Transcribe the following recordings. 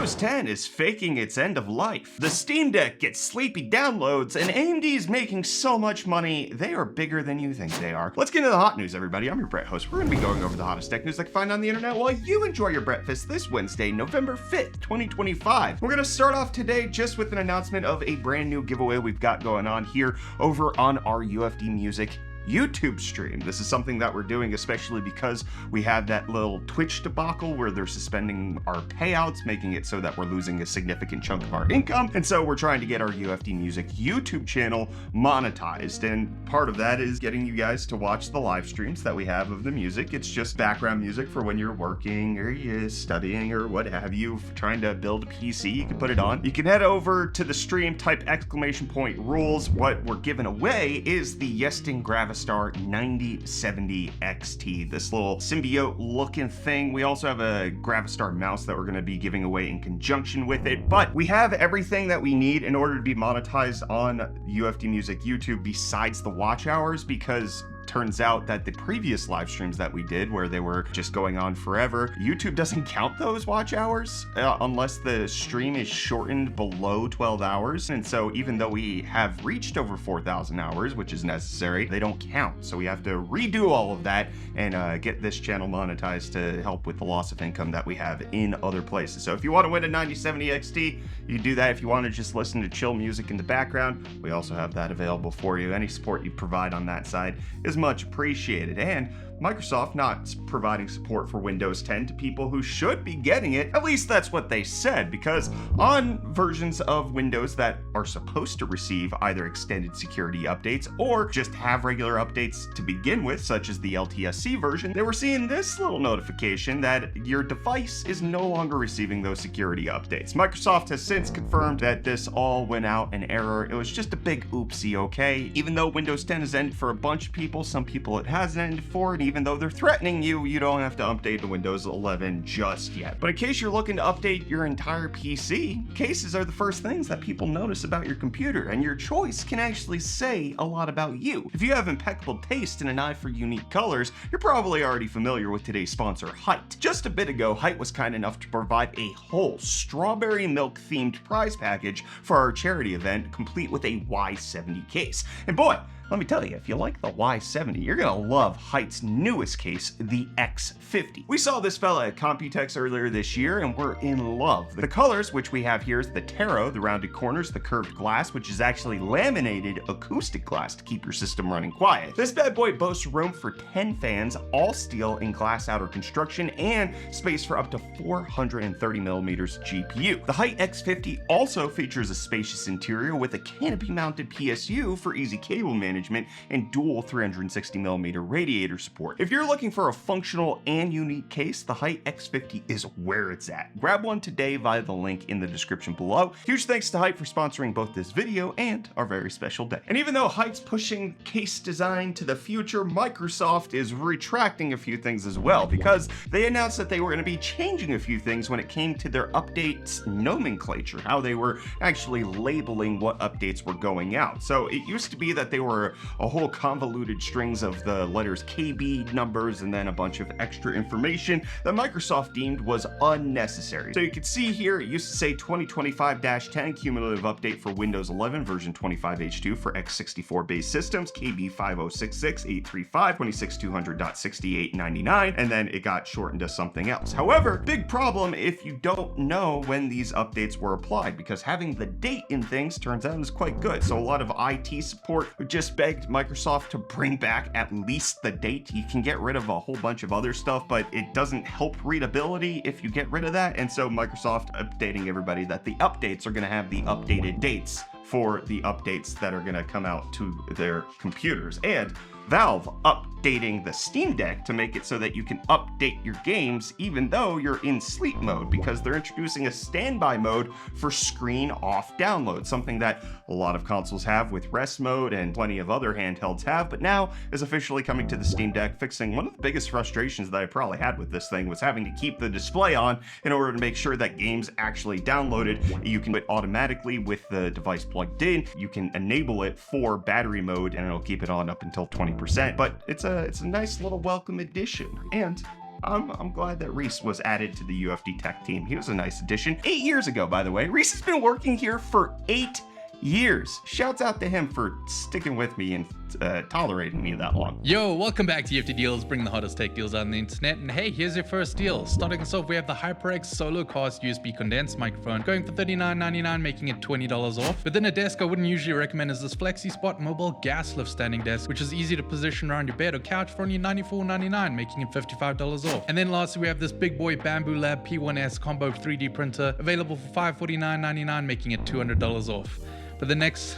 Windows 10 is faking its end of life. The Steam Deck gets sleepy downloads, and AMD is making so much money, they are bigger than you think they are. Let's get into the hot news, everybody. I'm your Brett host. We're gonna be going over the hottest tech news I can find on the internet while you enjoy your breakfast this Wednesday, November 5th, 2025. We're gonna start off today just with an announcement of a brand new giveaway we've got going on here over on our UFD Music YouTube stream. This is something that we're doing especially because we have that little Twitch debacle where they're suspending our payouts, making it so that we're losing a significant chunk of our income. And so we're trying to get our UFD Music YouTube channel monetized. And part of that is getting you guys to watch the live streams that we have of the music. It's just background music for when you're working or you're studying or what have you, trying to build a PC. You can put it on. You can head over to the stream, type !rules. What we're giving away is the Yesting Gravistar 9070 XT, this little symbiote looking thing. We also have a Gravistar mouse that we're going to be giving away in conjunction with it, but we have everything that we need in order to be monetized on UFD Music YouTube besides the watch hours, because turns out that the previous live streams that we did where they were just going on forever, YouTube doesn't count those watch hours unless the stream is shortened below 12 hours. And so even though we have reached over 4,000 hours, which is necessary, they don't count. So we have to redo all of that and get this channel monetized to help with the loss of income that we have in other places. So if you want to win a 9070 XT, you can do that. If you want to just listen to chill music in the background, we also have that available for you. Any support you provide on that side is much appreciated. And Microsoft not providing support for Windows 10 to people who should be getting it. At least that's what they said, because on versions of Windows that are supposed to receive either extended security updates or just have regular updates to begin with, such as the LTSC version, they were seeing this little notification that your device is no longer receiving those security updates. Microsoft has since confirmed that this all went out in error. It was just a big oopsie, okay? Even though Windows 10 has ended for a bunch of people, some people it hasn't ended for, and even though they're threatening you, you don't have to update to Windows 11 just yet. But in case you're looking to update your entire PC, cases are the first things that people notice about your computer, and your choice can actually say a lot about you. If you have impeccable taste and an eye for unique colors, you're probably already familiar with today's sponsor, Height. Just a bit ago, Height was kind enough to provide a whole strawberry milk themed prize package for our charity event, complete with a Y70 case. And boy, let me tell you, if you like the Y70, you're gonna love Height's newest case, the X50. We saw this fella at Computex earlier this year and we're in love. The colors, which we have here, is the Tarot, the rounded corners, the curved glass, which is actually laminated acoustic glass to keep your system running quiet. This bad boy boasts room for 10 fans, all steel and glass outer construction, and space for up to 430 millimeters GPU. The Height X50 also features a spacious interior with a canopy mounted PSU for easy cable management and dual 360mm radiator support. If you're looking for a functional and unique case, the Height X50 is where it's at. Grab one today via the link in the description below. Huge thanks to Height for sponsoring both this video and our very special day. And even though Height's pushing case design to the future, Microsoft is retracting a few things as well, because they announced that they were going to be changing a few things when it came to their updates nomenclature, how they were actually labeling what updates were going out. So it used to be that they were a whole convoluted strings of the letters KB, numbers, and then a bunch of extra information that Microsoft deemed was unnecessary. So you can see here, it used to say 2025-10 cumulative update for Windows 11 version 25H2 for x64 based systems, KB 5066835 26200.6899, and then it got shortened to something else. However, big problem if you don't know when these updates were applied, because having the date in things turns out is quite good. So a lot of IT support just begged Microsoft to bring back at least the date. You can get rid of a whole bunch of other stuff, but it doesn't help readability if you get rid of that. And so Microsoft updating everybody that the updates are going to have the updated dates for the updates that are going to come out to their computers. And Valve updating the Steam Deck to make it so that you can update your games even though you're in sleep mode, because they're introducing a standby mode for screen off download, something that a lot of consoles have with rest mode and plenty of other handhelds have, but now is officially coming to the Steam Deck, fixing one of the biggest frustrations that I probably had with this thing, was having to keep the display on in order to make sure that games actually downloaded. You can do it automatically with the device plugged in. You can enable it for battery mode and it'll keep it on up until 20%, but it's a nice little welcome addition. And I'm glad that Reece was added to the UFD tech team. He was a nice addition. 8 years ago, by the way. Reece has been working here for 8 years. Shouts out to him for sticking with me and tolerating me that long. Yo, welcome back to UFD Deals, bringing the hottest tech deals on the internet. And hey, here's your first deal. Starting us off, we have the HyperX Solo Cast USB condensed microphone going for $39.99, making it $20 off. Within a desk I wouldn't usually recommend is this Flexi Spot mobile gas lift standing desk, which is easy to position around your bed or couch for only $94.99, making it $55 off. And then lastly, we have this big boy Bamboo Lab P1S combo 3D printer, available for $549.99, making it $200 off. But the next...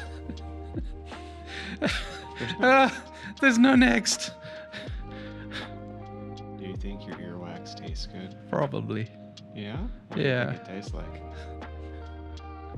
there's no next. Do you think your earwax tastes good? Probably. Yeah? Yeah. What do you think it tastes like?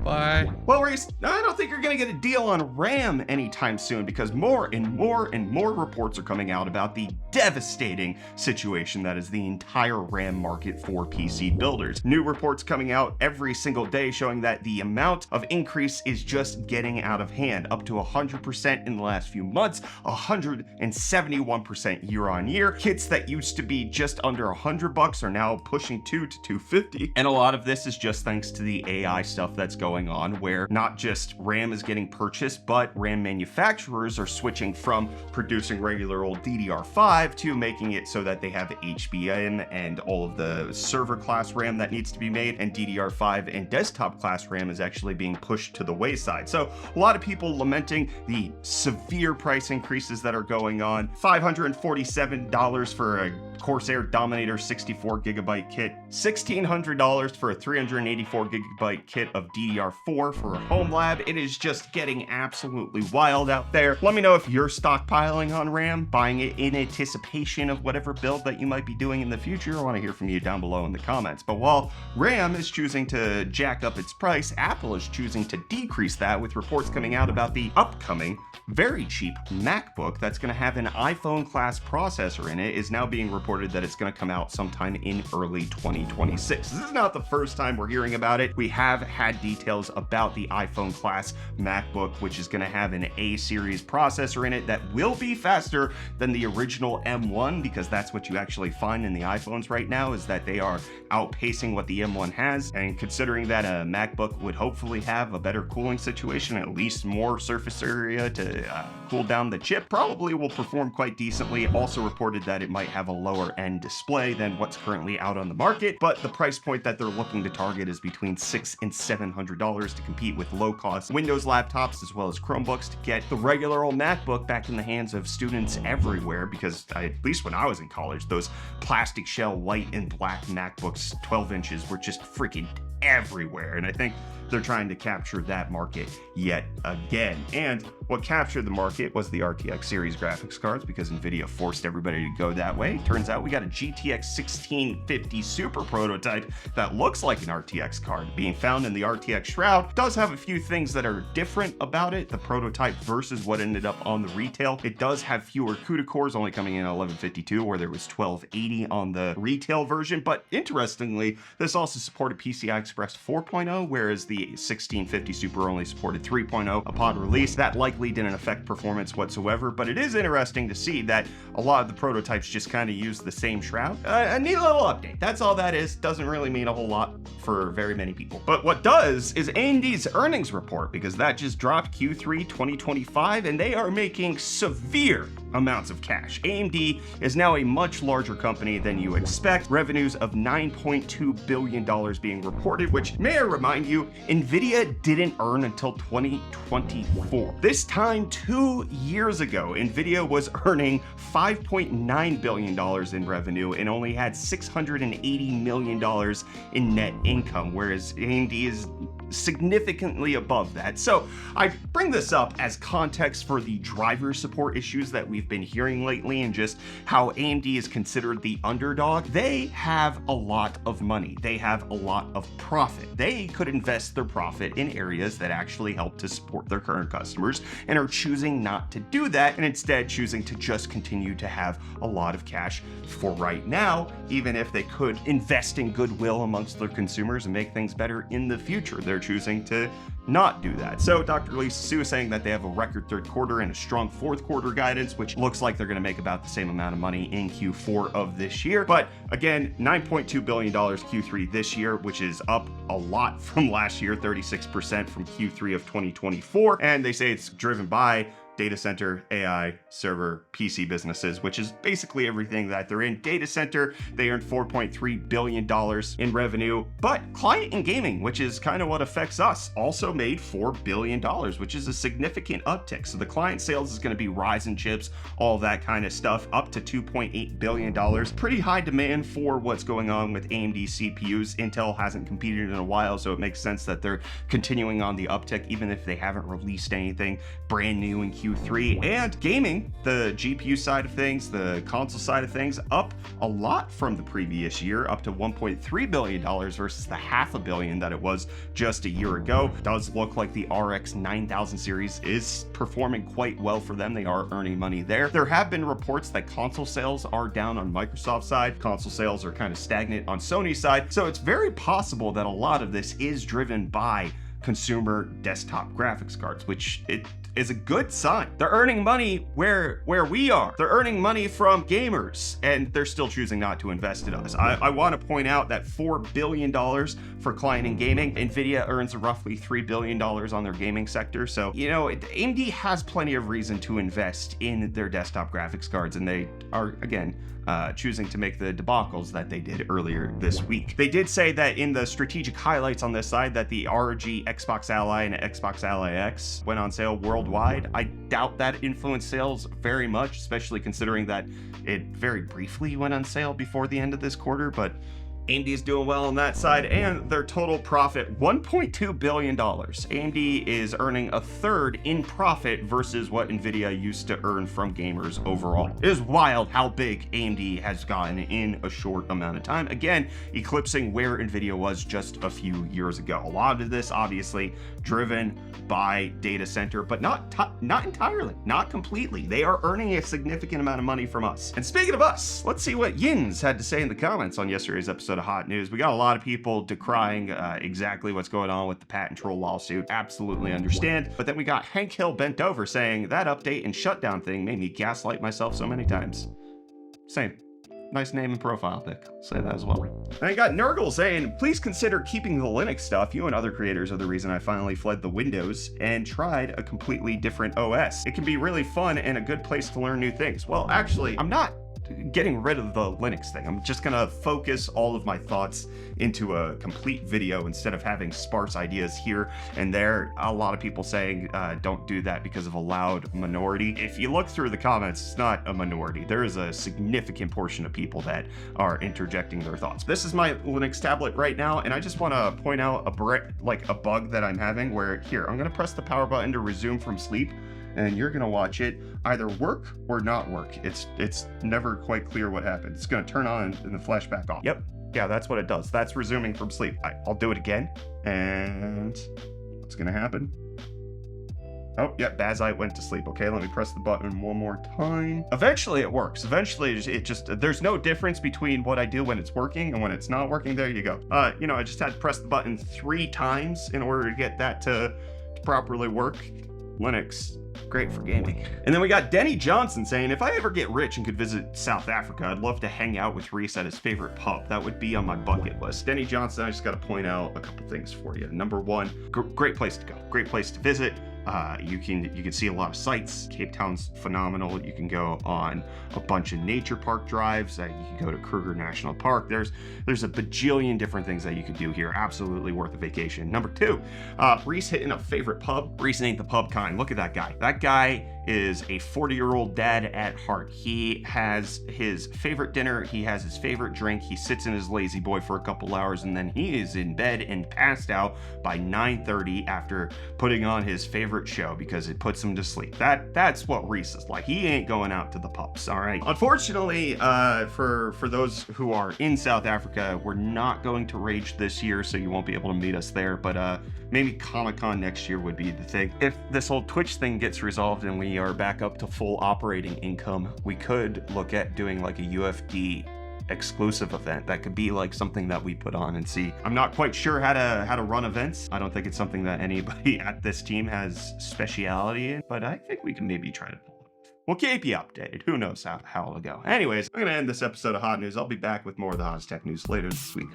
Bye. Well, Reece, I don't think you're going to get a deal on RAM anytime soon because more and more reports are coming out about the devastating situation that is the entire RAM market for PC builders. New reports coming out every single day showing that the amount of increase is just getting out of hand, up to 100% in the last few months, 171% year on year. Kits that used to be just under $100 are now pushing $200 to $250. And a lot of this is just thanks to the AI stuff that's going on, where not just RAM is getting purchased, but RAM manufacturers are switching from producing regular old DDR5 to making it so that they have HBM and all of the server class RAM that needs to be made, and DDR5 and desktop class RAM is actually being pushed to the wayside. So a lot of people lamenting the severe price increases that are going on. $547 for a Corsair Dominator 64 gigabyte kit, $1,600 for a 384 gigabyte kit of DDR4 for a home lab. It is just getting absolutely wild out there. Let me know if you're stockpiling on RAM, buying it in anticipation of whatever build that you might be doing in the future. I want to hear from you down below in the comments. But while RAM is choosing to jack up its price, Apple is choosing to decrease that, with reports coming out about the upcoming very cheap MacBook that's going to have an iPhone class processor in it is now being reported that it's going to come out sometime in early 2026. This is not the first time we're hearing about it. We have had details about the iPhone class MacBook, which is going to have an A series processor in it that will be faster than the original M1, because that's what you actually find in the iPhones right now, is that they are outpacing what the M1 has. And considering that a MacBook would hopefully have a better cooling situation, at least more surface area to cool down the chip, probably will perform quite decently. Also reported that it might have a lower end display than what's currently out on the market, but the price point that they're looking to target is between $600 and $700 to compete with low-cost Windows laptops as well as Chromebooks to get the regular old MacBook back in the hands of students everywhere, because at least when I was in college, those plastic shell white and black MacBooks 12 inches were just freaking everywhere, and I think they're trying to capture that market yet again. And what captured the market was the RTX series graphics cards, because Nvidia forced everybody to go that way. Turns out we got a GTX 1650 Super prototype that looks like an RTX card being found in the RTX Shroud. Does have a few things that are different about it, the prototype versus what ended up on the retail. It does have fewer CUDA cores, only coming in at 1152, where there was 1280 on the retail version. But interestingly, this also supported PCI Express 4.0, whereas the 1650 Super only supported 3.0 upon release. That likely didn't affect performance whatsoever, but it is interesting to see that a lot of the prototypes just kind of use the same shroud. A neat little update. That's all that is. Doesn't really mean a whole lot for very many people. But what does is AMD's earnings report, because that just dropped Q3 2025, and they are making severe amounts of cash. AMD is now a much larger company than you expect. Revenues of $9.2 billion being reported, which, may I remind you, Nvidia didn't earn until 2024. This time 2 years ago, Nvidia was earning $5.9 billion in revenue and only had $680 million in net income, whereas AMD is significantly above that. So I bring this up as context for the driver support issues that we've been hearing lately, and just how AMD is considered the underdog. They have a lot of money. They have a lot of profit. They could invest their profit in areas that actually help to support their current customers, and are choosing not to do that, and instead choosing to just continue to have a lot of cash for right now, even if they could invest in goodwill amongst their consumers and make things better in the future. They're choosing to not do that. So Dr. Lisa Su is saying that they have a record third quarter and a strong fourth quarter guidance, which looks like they're going to make about the same amount of money in Q4 of this year. But again, $9.2 billion Q3 this year, which is up a lot from last year, 36% from Q3 of 2024. And they say it's driven by data center, AI, server, PC businesses, which is basically everything that they're in. Data center, they earned $4.3 billion in revenue, but client and gaming, which is kind of what affects us, also made $4 billion, which is a significant uptick. So the client sales is going to be Ryzen chips, all that kind of stuff, up to $2.8 billion. Pretty high demand for what's going on with AMD CPUs. Intel hasn't competed in a while, so it makes sense that they're continuing on the uptick, even if they haven't released anything brand new in Q3. And gaming, the GPU side of things, the console side of things, up a lot from the previous year, up to $1.3 billion versus the $500 million that it was just a year ago. Does look like the RX 9000 series is performing quite well for them. They are earning money there. There have been reports that console sales are down on Microsoft's side. Console sales are kind of stagnant on Sony's side. So it's very possible that a lot of this is driven by consumer desktop graphics cards, which it is a good sign. They're earning money where we are. They're earning money from gamers, and they're still choosing not to invest in us. I want to point out that $4 billion for client and gaming. Nvidia earns roughly $3 billion on their gaming sector. So, you know, AMD has plenty of reason to invest in their desktop graphics cards, and they are, again, choosing to make the debacles that they did earlier this week. They did say that in the strategic highlights on this side that the ROG Xbox Ally and Xbox Ally X went on sale worldwide. I doubt that influenced sales very much, especially considering that it very briefly went on sale before the end of this quarter, but AMD is doing well on that side, and their total profit, $1.2 billion. AMD is earning a third in profit versus what Nvidia used to earn from gamers overall. It is wild how big AMD has gotten in a short amount of time. Again, eclipsing where Nvidia was just a few years ago. A lot of this obviously driven by data center, but not entirely, not completely. They are earning a significant amount of money from us. And speaking of us, let's see what Yins had to say in the comments on yesterday's episode of Hot News. We got a lot of people decrying exactly what's going on with the patent troll lawsuit. Absolutely understand. But then we got Hank Hill bent over saying that update and shutdown thing made me gaslight myself so many times. Same. Nice name and profile pic. I'll say that as well. And I got Nurgle saying, please consider keeping the Linux stuff. You and other creators are the reason I finally fled the Windows and tried a completely different OS. It can be really fun and a good place to learn new things. Well, actually, I'm not getting rid of the Linux thing. I'm just gonna focus all of my thoughts into a complete video instead of having sparse ideas here and there. A lot of people saying don't do that because of a loud minority. If you look through the comments, it's not a minority. There is a significant portion of people that are interjecting their thoughts. This is my Linux tablet right now, and I just want to point out a bug that I'm having where here, I'm gonna press the power button to resume from sleep, and you're gonna watch it either work or not work. It's never quite clear what happened. It's gonna turn on and the flashback off. Yep, yeah, that's what it does. That's resuming from sleep. I'll do it again, and what's gonna happen? Oh, yeah, Bazite went to sleep. Okay, let me press the button one more time. Eventually it works. Eventually it just, there's no difference between what I do when it's working and when it's not working. There you go. You know, I just had to press the button 3 times in order to get that to properly work. Linux, great for gaming. And then we got Denny Johnson saying, if I ever get rich and could visit South Africa, I'd love to hang out with Reece at his favorite pub. That would be on my bucket list. Denny Johnson, I just got to point out a couple things for you. Number one, great place to go, great place to visit. You can see a lot of sights. Cape Town's phenomenal. You can go on a bunch of nature park drives. You can go to Kruger National Park. There's a bajillion different things that you could do here. Absolutely worth a vacation. Number two, Reece hitting a favorite pub. Reece ain't the pub kind. Look at that guy. That guy is a 40-year-old dad at heart. He has his favorite dinner. He has his favorite drink. He sits in his lazy boy for a couple hours, and then he is in bed and passed out by 9:30 after putting on his favorite show because it puts him to sleep. That's what Reece is like. He ain't going out to the pubs, all right? Unfortunately, for those who are in South Africa, we're not going to Rage this year, so you won't be able to meet us there, but maybe Comic-Con next year would be the thing. If this whole Twitch thing gets resolved and we are back up to full operating income, we could look at doing like a UFD exclusive event that could be like something that we put on and see. I'm not quite sure how to run events. I don't think it's something that anybody at this team has speciality in, but I think we can maybe try to pull it. We'll keep you updated. Who knows how it'll go. Anyways, I'm gonna end this episode of Hot News. I'll be back with more of the hottest tech news later this week.